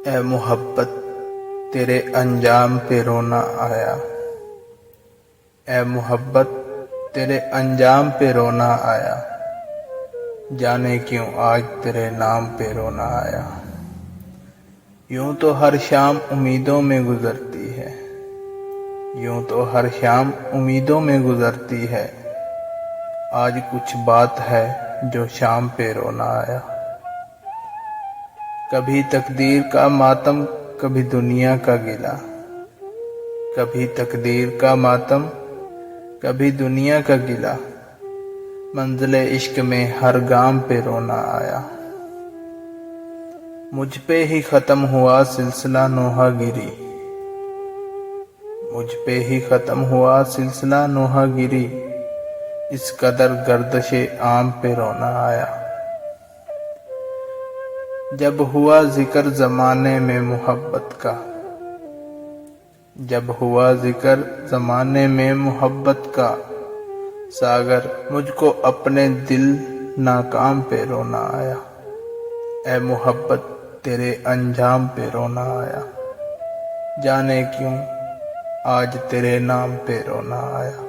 اے محبت تیرے انجام پہ رونا آیا، اے محبت تیرے انجام پہ رونا آیا، جانے کیوں آج تیرے نام پہ رونا آیا۔ یوں تو ہر شام امیدوں میں گزرتی ہے، یوں تو ہر شام امیدوں میں گزرتی ہے، آج کچھ بات ہے جو شام پہ رونا آیا۔ کبھی تقدیر کا ماتم، کبھی دنیا کا گلہ، کبھی تقدیر کا ماتم، کبھی دنیا کا گلہ، منزل عشق میں ہر گام پہ رونا آیا۔ مجھ پہ ہی ختم ہوا سلسلہ نوحہ گری، مجھ پہ ہی ختم ہوا سلسلہ نوحہ گری، اس قدر گردش عام پہ رونا آیا۔ جب ہوا ذکر زمانے میں محبت کا، جب ہوا ذکر زمانے میں محبت کا، ساگر مجھ کو اپنے دل ناکام پہ رونا آیا۔ اے محبت تیرے انجام پہ رونا آیا، جانے کیوں آج تیرے نام پہ رونا آیا۔